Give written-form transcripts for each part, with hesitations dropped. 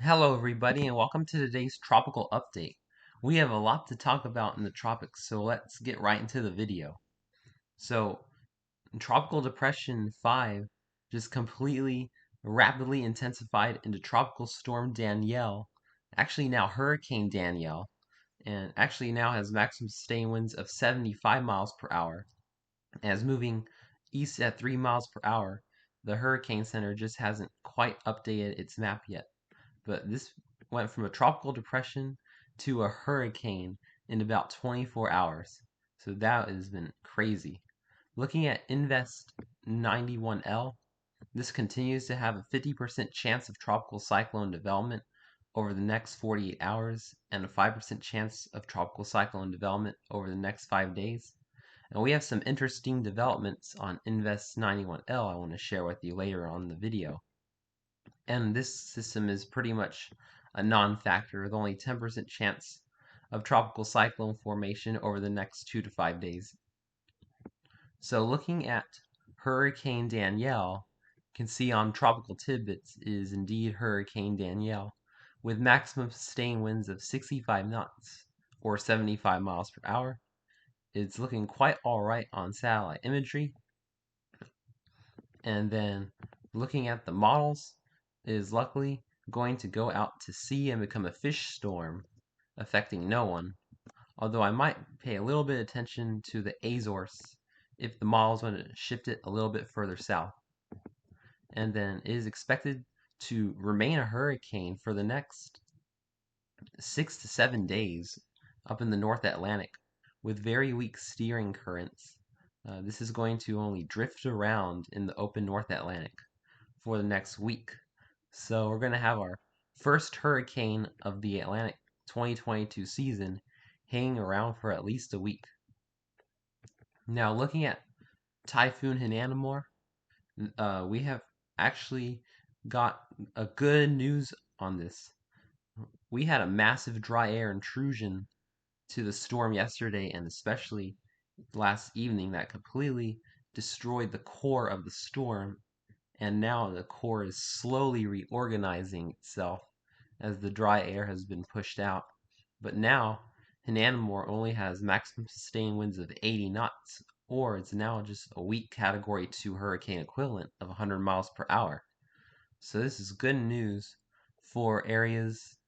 Hello, everybody, and welcome to today's tropical update. We have a lot to talk about in the tropics, so let's get right into the video. So, Tropical Depression 5 just completely rapidly intensified into Tropical Storm Danielle, actually now Hurricane Danielle, and actually now has maximum sustained winds of 75 miles per hour. As moving east at 3 miles per hour, the Hurricane Center just hasn't quite updated its map yet. But this went from a tropical depression to a hurricane in about 24 hours. So that has been crazy. Looking at Invest 91L, this continues to have a 50% chance of tropical cyclone development over the next 48 hours and a 5% chance of tropical cyclone development over the next 5 days. And we have some interesting developments on Invest 91L I want to share with you later on in the video. And this system is pretty much a non-factor with only 10% chance of tropical cyclone formation over the next 2 to 5 days. So looking at Hurricane Danielle, you can see on Tropical Tidbits is indeed Hurricane Danielle with maximum sustained winds of 65 knots or 75 miles per hour. It's looking quite alright on satellite imagery. And then looking at the models, is luckily going to go out to sea and become a fish storm, affecting no one. Although I might pay a little bit of attention to the Azores if the models want to shift it a little bit further south. And then it is expected to remain a hurricane for the next 6 to 7 days up in the North Atlantic with very weak steering currents. This is going to only drift around in the open North Atlantic for the next week. So we're going to have our first hurricane of the Atlantic 2022 season hanging around for at least a week. Now looking at Typhoon Hinnamnor, we have actually got a good news on this. We had a massive dry air intrusion to the storm yesterday and especially last evening that completely destroyed the core of the storm, and now the core is slowly reorganizing itself as the dry air has been pushed out. But now, Hinnamnor only has maximum sustained winds of 80 knots, or it's now just a weak Category 2 hurricane equivalent of 100 miles per hour. So this is good news for areas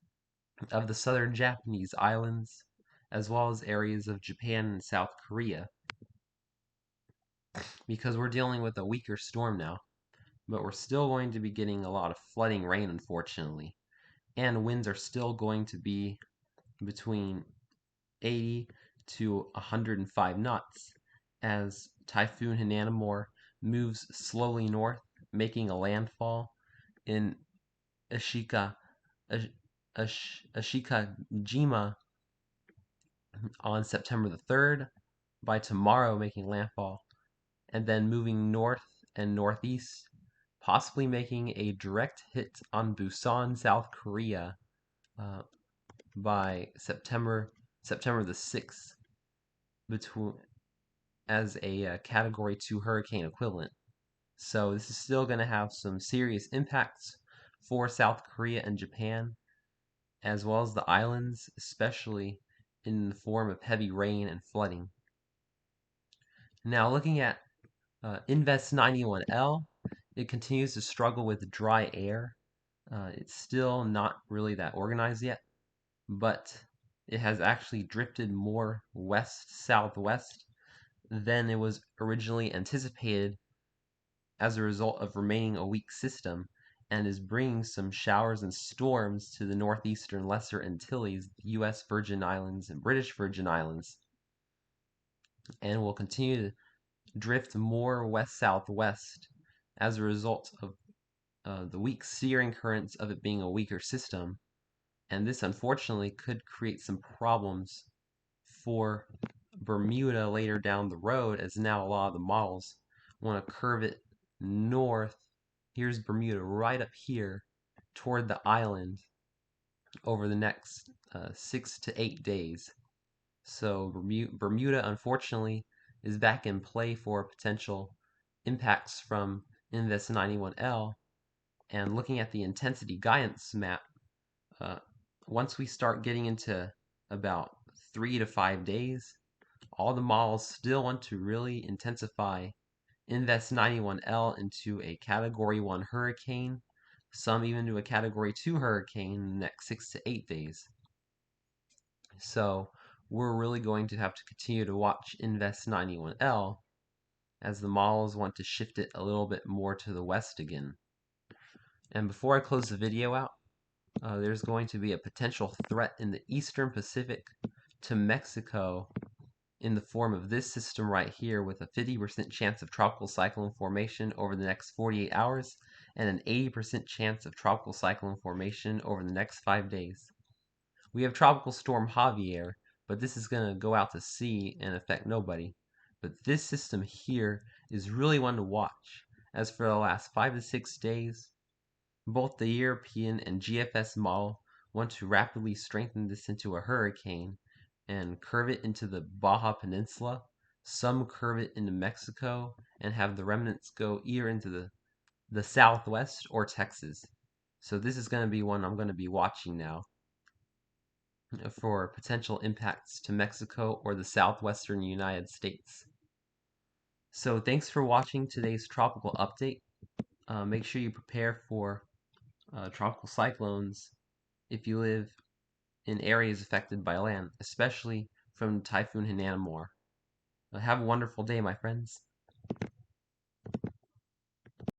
of the southern Japanese islands, as well as areas of Japan and South Korea, because we're dealing with a weaker storm now. But we're still going to be getting a lot of flooding rain, unfortunately. And winds are still going to be between 80 to 105 knots as Typhoon Hinnamnor moves slowly north, making a landfall in Ashikajima on September the 3rd, by tomorrow making landfall, and then moving north and northeast, possibly making a direct hit on Busan, South Korea, by September the 6th, between as a Category 2 hurricane equivalent. So this is still going to have some serious impacts for South Korea and Japan, as well as the islands, especially in the form of heavy rain and flooding. Now looking at Invest 91L, it continues to struggle with dry air. It's still not really that organized yet, but it has actually drifted more west-southwest than it was originally anticipated as a result of remaining a weak system, and is bringing some showers and storms to the northeastern Lesser Antilles, U.S. Virgin Islands, and British Virgin Islands, and will continue to drift more west-southwest as a result of the weak steering currents of it being a weaker system. And this unfortunately could create some problems for Bermuda later down the road, as now a lot of the models want to curve it north. Here's Bermuda right up here toward the island over the next 6 to 8 days. So Bermuda, unfortunately, is back in play for potential impacts from Invest 91L. And looking at the intensity guidance map, Uh, Once we start getting into about 3 to 5 days, all the models still want to really intensify Invest 91L into a Category 1 hurricane, some even to a Category 2 hurricane in the next 6 to 8 days. So we're really going to have to continue to watch Invest 91L as the models want to shift it a little bit more to the west again. And before I close the video out, there's going to be a potential threat in the eastern Pacific to Mexico in the form of this system right here with a 50% chance of tropical cyclone formation over the next 48 hours and an 80% chance of tropical cyclone formation over the next 5 days. We have Tropical Storm Javier, but this is going to go out to sea and affect nobody. But this system here is really one to watch, as for the last 5 to 6 days, both the European and GFS model want to rapidly strengthen this into a hurricane and curve it into the Baja Peninsula. Some curve it into Mexico and have the remnants go either into the southwest or Texas. So this is going to be one I'm going to be watching now for potential impacts to Mexico or the southwestern United States. So thanks for watching today's tropical update. Make sure you prepare for tropical cyclones if you live in areas affected by land, especially from Typhoon Hinnamnor. Have a wonderful day, my friends.